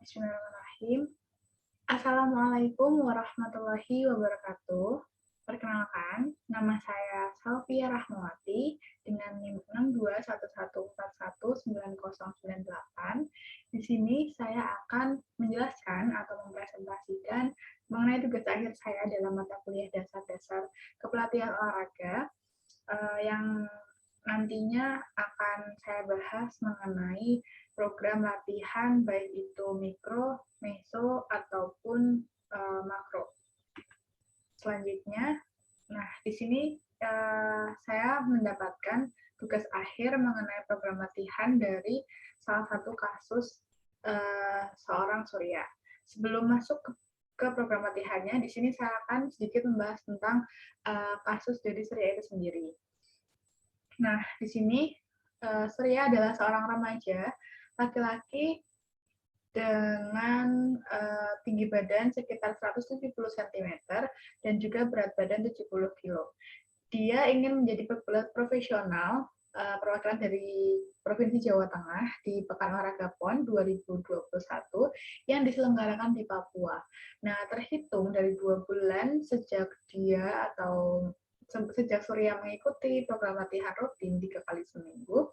Bismillahirrahmanirrahim. Assalamualaikum warahmatullahi wabarakatuh. Perkenalkan, nama saya Salvia Rahmawati dengan NIM 62114190908. Di sini saya akan menjelaskan atau mempresentasikan mengenai tugas akhir saya dalam mata kuliah dasar-dasar kepelatihan olahraga yang nantinya akan saya bahas mengenai program latihan baik itu mikro, meso, ataupun makro. Selanjutnya, nah di sini saya mendapatkan tugas akhir mengenai program latihan dari salah satu kasus seorang Surya. Sebelum masuk ke program latihannya, di sini saya akan sedikit membahas tentang kasus dari Surya itu sendiri. Nah, di sini Surya adalah seorang remaja laki-laki dengan tinggi badan sekitar 170 cm dan juga berat badan 70 kg. Dia ingin menjadi pegulat profesional perwakilan dari Provinsi Jawa Tengah di Pekan Olahraga PON 2021 yang diselenggarakan di Papua. Nah, terhitung dari 2 bulan sejak Surya mengikuti program latihan rutin 3 kali seminggu,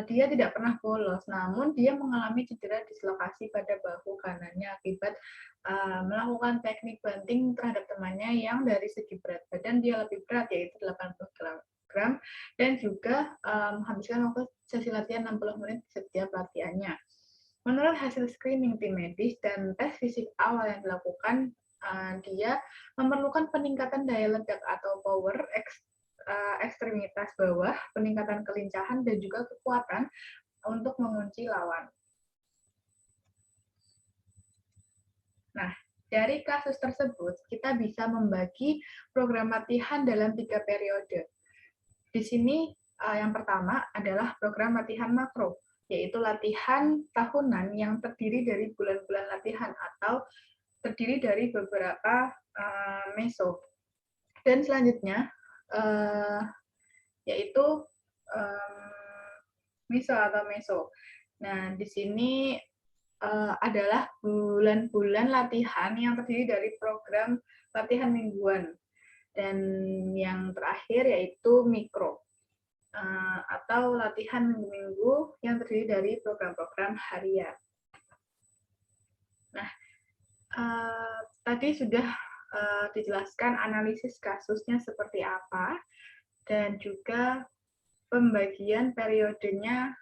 dia tidak pernah bolos, namun dia mengalami cedera dislokasi pada bahu kanannya akibat melakukan teknik banting terhadap temannya yang dari segi berat badan dia lebih berat, yaitu 80 kg, dan juga menghabiskan waktu sesi latihan 60 menit setiap latihannya. Menurut hasil screening tim medis dan tes fisik awal yang dilakukan, dia memerlukan peningkatan daya ledak atau power ekstremitas bawah, peningkatan kelincahan, dan juga kekuatan untuk mengunci lawan. Nah, dari kasus tersebut, kita bisa membagi program latihan dalam 3 periode. Di sini, yang pertama adalah program latihan makro, yaitu latihan tahunan yang terdiri dari bulan-bulan latihan atau terdiri dari beberapa meso. Dan selanjutnya, yaitu miso atau meso. Nah, di sini adalah bulan-bulan latihan yang terdiri dari program latihan mingguan. Dan yang terakhir yaitu mikro, atau latihan minggu-minggu yang terdiri dari program-program harian. Nah, tadi sudah dijelaskan analisis kasusnya seperti apa, dan juga pembagian periodenya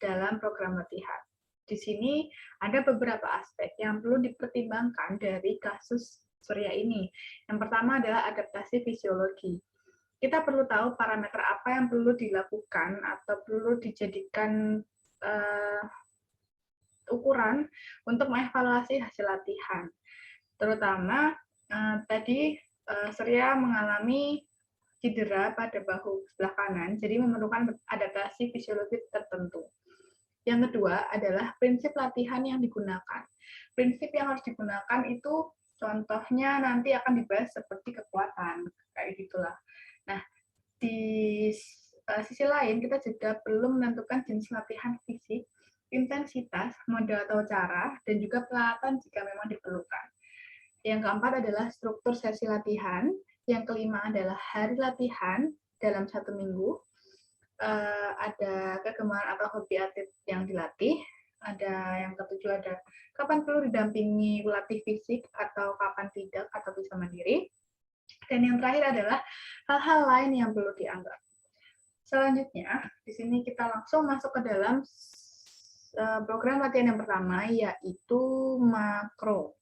dalam program latihan. Di sini ada beberapa aspek yang perlu dipertimbangkan dari kasus Surya ini. Yang pertama adalah adaptasi fisiologi. Kita perlu tahu parameter apa yang perlu dilakukan atau perlu dijadikan ukuran untuk mengevaluasi hasil latihan. Terutama tadi Surya mengalami cedera pada bahu sebelah kanan, jadi memerlukan adaptasi fisiologi tertentu. Yang kedua adalah prinsip latihan yang digunakan. Prinsip yang harus digunakan itu contohnya nanti akan dibahas seperti kekuatan, kayak gitulah. Nah, di sisi lain kita juga perlu menentukan jenis latihan fisik, intensitas, mode atau cara, dan juga peralatan jika memang diperlukan. Yang keempat adalah struktur sesi latihan. Yang kelima adalah hari latihan dalam 1 minggu. Ada kegemaran atau hobi atlet yang dilatih. Ada yang ketujuh ada kapan perlu didampingi pelatih fisik atau kapan tidak atau bisa mandiri. Dan yang terakhir adalah hal-hal lain yang perlu dianggap. Selanjutnya, di sini kita langsung masuk ke dalam program latihan yang pertama, yaitu makro.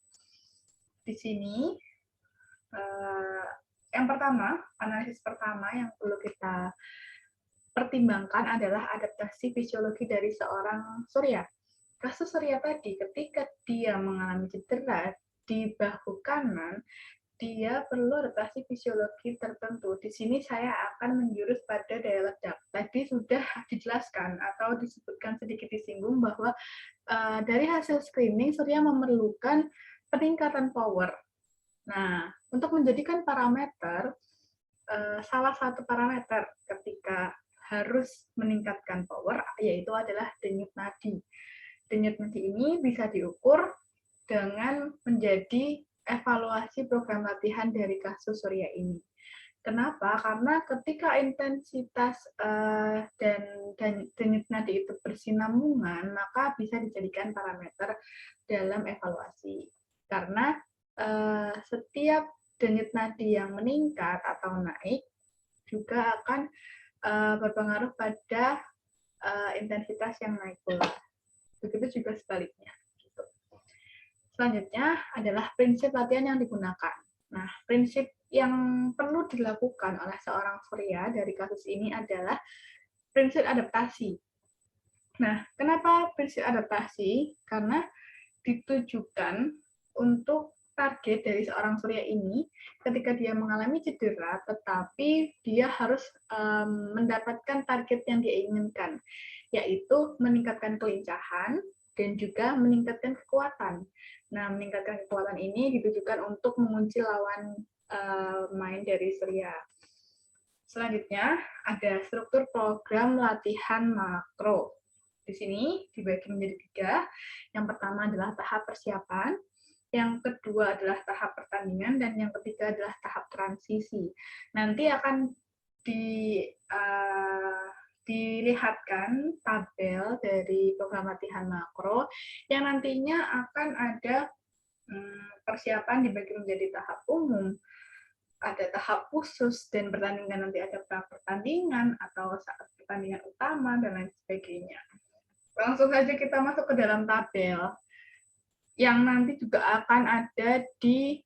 Di sini, yang pertama, analisis pertama yang perlu kita pertimbangkan adalah adaptasi fisiologi dari seorang Surya. Kasus Surya tadi, ketika dia mengalami cedera di bahu kanan, dia perlu adaptasi fisiologi tertentu. Di sini saya akan menjurus pada daya ledak. Tadi sudah dijelaskan atau disebutkan sedikit disinggung bahwa dari hasil screening, Surya memerlukan peningkatan power. Nah, untuk menjadikan parameter, salah satu parameter ketika harus meningkatkan power, yaitu adalah denyut nadi. Denyut nadi ini bisa diukur dengan menjadi evaluasi program latihan dari kasus Surya ini. Kenapa? Karena ketika intensitas dan denyut nadi itu bersinambungan, maka bisa dijadikan parameter dalam evaluasi. Karena setiap denyut nadi yang meningkat atau naik juga akan berpengaruh pada intensitas yang naik pula. Begitu juga sebaliknya. Gitu. Selanjutnya adalah prinsip latihan yang digunakan. Nah, prinsip yang perlu dilakukan oleh seorang Surya dari kasus ini adalah prinsip adaptasi. Nah, kenapa prinsip adaptasi? Karena ditujukan untuk target dari seorang Surya ini ketika dia mengalami cedera, tetapi dia harus mendapatkan target yang dia inginkan, yaitu meningkatkan kelincahan dan juga meningkatkan kekuatan. Nah, meningkatkan kekuatan ini ditujukan untuk mengunci lawan main dari Surya. Selanjutnya, ada struktur program latihan makro. Di sini dibagi menjadi 3. Yang pertama adalah tahap persiapan, yang kedua adalah tahap pertandingan, dan yang ketiga adalah tahap transisi. Nanti akan dilihatkan tabel dari program latihan makro yang nantinya akan ada persiapan dibagi menjadi tahap umum, ada tahap khusus, dan pertandingan nanti ada pertandingan atau saat pertandingan utama, dan lain sebagainya. Langsung saja kita masuk ke dalam tabel yang nanti juga akan ada di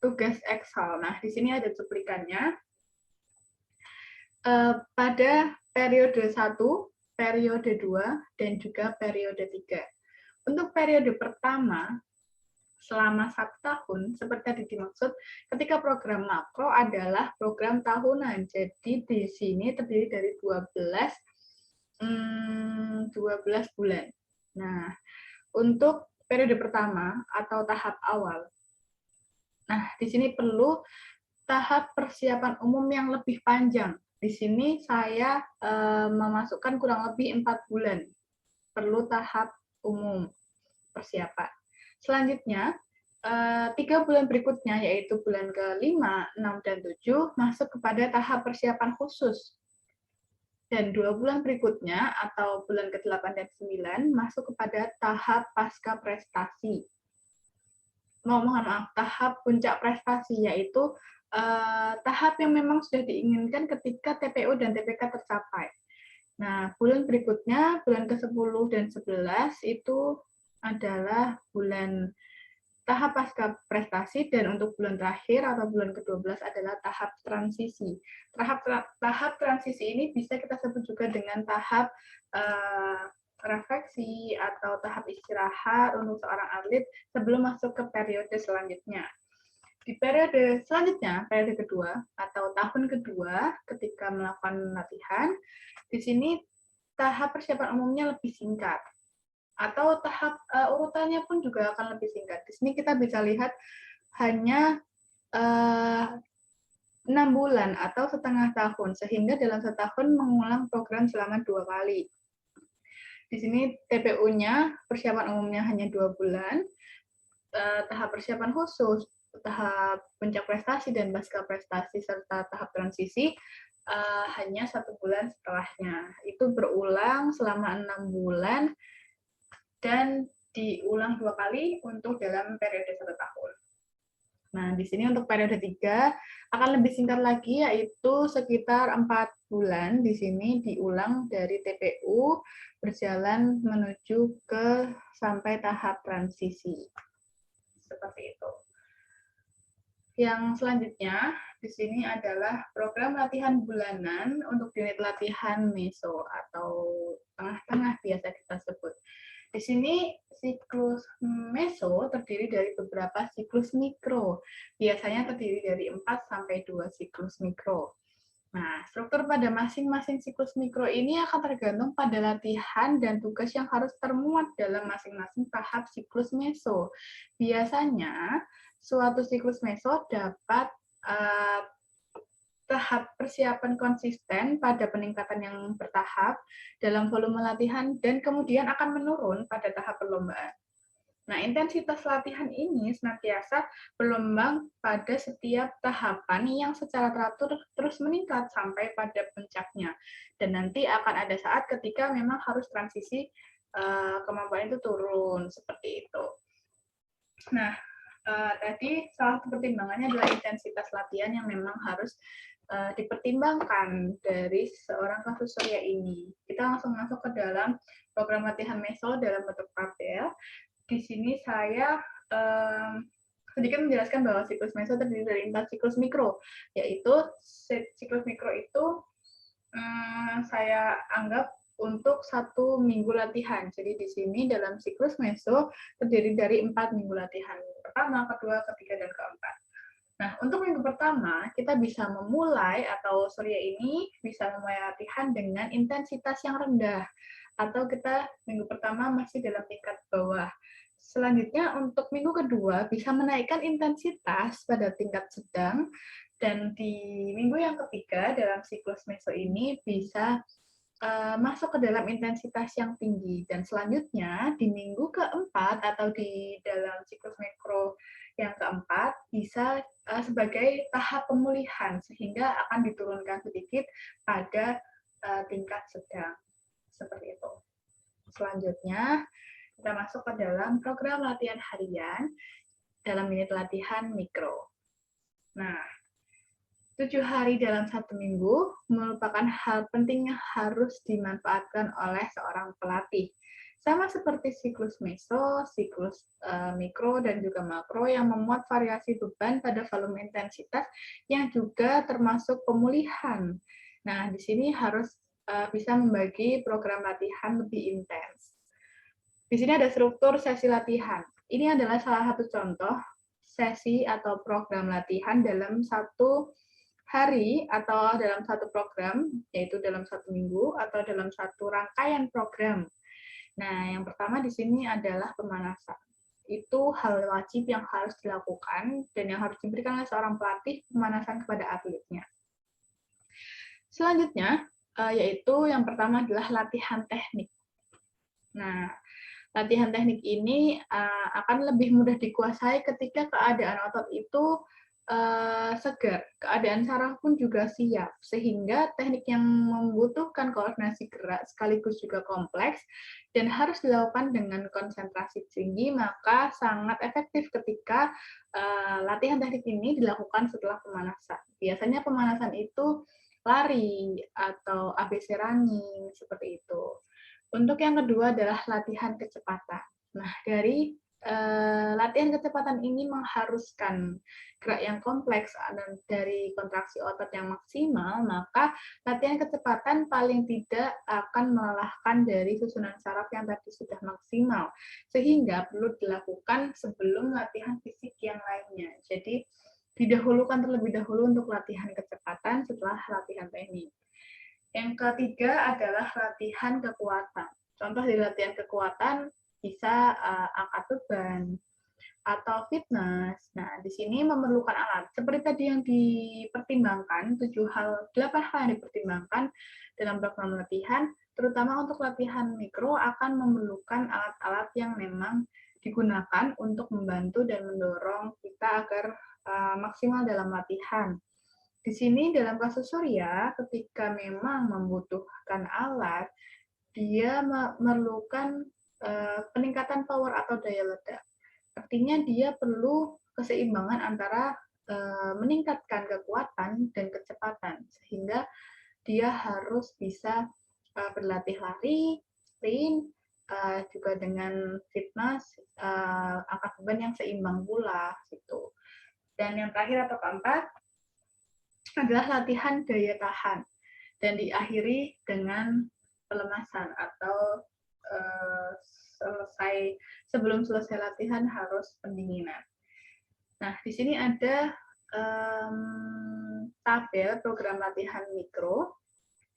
tugas Excel. Nah, di sini ada cuplikannya. Pada periode 1, periode 2, dan juga periode 3. Untuk periode pertama, selama 1 tahun, seperti tadi dimaksud, ketika program makro adalah program tahunan. Jadi di sini terdiri dari 12 bulan. Nah, untuk periode pertama atau tahap awal, nah di sini perlu tahap persiapan umum yang lebih panjang. Di sini saya memasukkan kurang lebih 4 bulan. Perlu tahap umum persiapan. Selanjutnya, 3 bulan berikutnya, yaitu bulan ke-5, 6, dan 7, masuk kepada tahap persiapan khusus. Dan 2 bulan berikutnya, atau bulan ke-8 dan 9, masuk kepada tahap pasca prestasi. Mohon maaf, tahap puncak prestasi, yaitu tahap yang memang sudah diinginkan ketika TPO dan TPK tercapai. Nah, bulan berikutnya, bulan ke-10 dan 11, itu adalah bulan tahap pasca prestasi, dan untuk bulan terakhir atau bulan ke-12 adalah tahap transisi. Tahap transisi ini bisa kita sebut juga dengan tahap refleksi atau tahap istirahat untuk seorang atlet sebelum masuk ke periode selanjutnya. Di periode selanjutnya, periode kedua atau tahun kedua ketika melakukan latihan, di sini tahap persiapan umumnya lebih singkat. Atau tahap urutannya pun juga akan lebih singkat. Di sini kita bisa lihat hanya 6 bulan atau setengah tahun, sehingga dalam setahun mengulang program selama 2 kali. Di sini TPU-nya, persiapan umumnya hanya 2 bulan, tahap persiapan khusus, tahap puncak prestasi dan pasca prestasi, serta tahap transisi hanya 1 bulan setelahnya. Itu berulang selama 6 bulan, dan diulang 2 kali untuk dalam periode 1 tahun. Nah, di sini untuk periode 3 akan lebih singkat lagi, yaitu sekitar 4 bulan. Di sini diulang dari TPU berjalan menuju ke sampai tahap transisi. Seperti itu. Yang selanjutnya, di sini adalah program latihan bulanan untuk unit latihan meso atau tengah-tengah biasa kita sebut. Di sini siklus meso terdiri dari beberapa siklus mikro. Biasanya terdiri dari 4 sampai 2 siklus mikro. Nah, struktur pada masing-masing siklus mikro ini akan tergantung pada latihan dan tugas yang harus termuat dalam masing-masing tahap siklus meso. Biasanya, suatu siklus meso dapat tahap persiapan konsisten pada peningkatan yang bertahap dalam volume latihan dan kemudian akan menurun pada tahap perlombaan. Nah, intensitas latihan ini senantiasa berkembang pada setiap tahapan yang secara teratur terus meningkat sampai pada puncaknya. Dan nanti akan ada saat ketika memang harus transisi kemampuan itu turun, seperti itu. Nah, tadi salah satu pertimbangannya adalah intensitas latihan yang memang harus dipertimbangkan dari seorang kasus Surya ini. Kita langsung masuk ke dalam program latihan meso dalam bentuk tabel. Di sini saya sedikit menjelaskan bahwa siklus meso terdiri dari 4 siklus mikro, yaitu siklus mikro itu saya anggap untuk 1 minggu latihan. Jadi di sini dalam siklus meso terdiri dari 4 minggu latihan. Pertama, kedua, ketiga, dan keempat. Nah, untuk minggu pertama, kita bisa memulai, atau Surya ini bisa memulai latihan dengan intensitas yang rendah, atau kita minggu pertama masih dalam tingkat bawah. Selanjutnya, untuk minggu kedua, bisa menaikkan intensitas pada tingkat sedang, dan di minggu yang ketiga dalam siklus meso ini bisa masuk ke dalam intensitas yang tinggi. Dan selanjutnya, di minggu keempat atau di dalam siklus mikro yang keempat, bisa sebagai tahap pemulihan, sehingga akan diturunkan sedikit pada tingkat sedang. Seperti itu. Selanjutnya, kita masuk ke dalam program latihan harian dalam unit latihan mikro. Nah, 7 hari dalam 1 minggu merupakan hal penting yang harus dimanfaatkan oleh seorang pelatih. Sama seperti siklus meso, siklus mikro, dan juga makro yang memuat variasi beban pada volume intensitas yang juga termasuk pemulihan. Nah, di sini harus bisa membagi program latihan lebih intens. Di sini ada struktur sesi latihan. Ini adalah salah satu contoh sesi atau program latihan dalam 1 hari atau dalam 1 program, yaitu dalam 1 minggu atau dalam 1 rangkaian program. Nah, yang pertama di sini adalah pemanasan. Itu hal wajib yang harus dilakukan dan yang harus diberikan oleh seorang pelatih, pemanasan kepada atletnya. Selanjutnya, yaitu yang pertama adalah latihan teknik. Nah, latihan teknik ini akan lebih mudah dikuasai ketika keadaan otot itu segar, keadaan saraf pun juga siap, sehingga teknik yang membutuhkan koordinasi gerak sekaligus juga kompleks dan harus dilakukan dengan konsentrasi tinggi, maka sangat efektif ketika latihan teknik ini dilakukan setelah pemanasan. Biasanya pemanasan itu lari atau ABC running, seperti itu. Untuk yang kedua adalah latihan kecepatan. Nah, dari latihan kecepatan ini mengharuskan gerak yang kompleks dan dari kontraksi otot yang maksimal, maka latihan kecepatan paling tidak akan melelahkan dari susunan saraf yang tadi sudah maksimal, sehingga perlu dilakukan sebelum latihan fisik yang lainnya. Jadi, didahulukan terlebih dahulu untuk latihan kecepatan setelah latihan teknik. Yang ketiga adalah latihan kekuatan. Contoh dari latihan kekuatan bisa angkat beban atau fitness. Nah, di sini memerlukan alat. Seperti tadi yang dipertimbangkan, 8 hal yang dipertimbangkan dalam program latihan, terutama untuk latihan mikro akan memerlukan alat-alat yang memang digunakan untuk membantu dan mendorong kita agar maksimal dalam latihan. Di sini dalam kasus Surya, ketika memang membutuhkan alat, dia memerlukan peningkatan power atau daya ledak. Artinya dia perlu keseimbangan antara meningkatkan kekuatan dan kecepatan, sehingga dia harus bisa berlatih lari, sprint, juga dengan fitness, angkat beban yang seimbang pula. Gitu. Dan yang terakhir atau keempat, adalah latihan daya tahan dan diakhiri dengan pelemasan atau sebelum selesai latihan harus pendinginan. Nah, di sini ada tabel program latihan mikro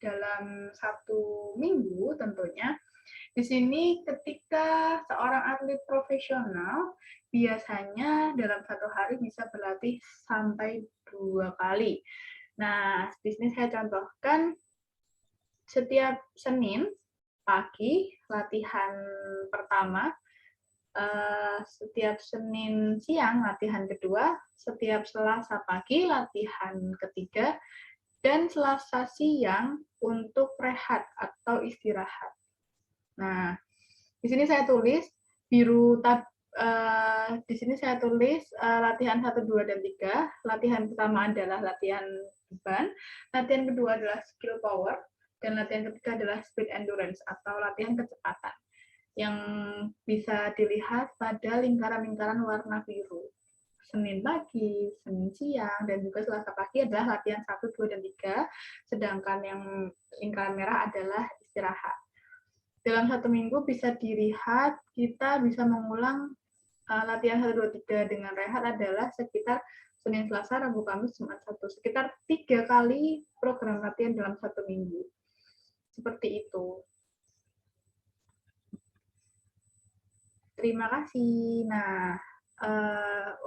dalam 1 minggu tentunya. Di sini ketika seorang atlet profesional biasanya dalam 1 hari bisa berlatih sampai 2 kali. Nah, di sini saya contohkan setiap Senin pagi latihan pertama, setiap Senin siang latihan kedua, setiap Selasa pagi latihan ketiga, dan Selasa siang untuk rehat atau istirahat. Nah, di sini saya tulis biru di sini saya tulis latihan 1, 2, dan 3. Latihan pertama adalah latihan beban, latihan kedua adalah skill power, dan latihan ketiga adalah speed endurance atau latihan kecepatan yang bisa dilihat pada lingkaran-lingkaran warna biru. Senin pagi, Senin siang, dan juga Selasa pagi adalah latihan 1, 2, dan 3, sedangkan yang lingkaran merah adalah istirahat. Dalam satu minggu bisa dilihat, kita bisa mengulang latihan 1, 2, 3 dengan rehat adalah sekitar Senin, Selasa, Rabu, Kamis, Jumat, Sabtu. Sekitar 3 kali program latihan dalam satu minggu. Seperti itu. Terima kasih. Nah,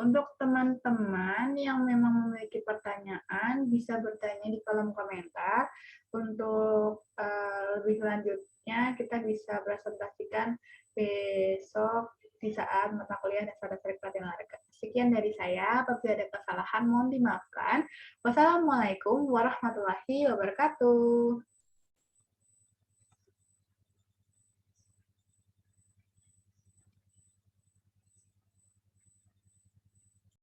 untuk teman-teman yang memang memiliki pertanyaan, bisa bertanya di kolom komentar. Untuk lebih lanjutnya, kita bisa presentasikan besok di saat mata kuliah dasar pelatihan olahraga. Sekian dari saya. Apabila ada kesalahan, mohon dimaafkan. Wassalamualaikum warahmatullahi wabarakatuh.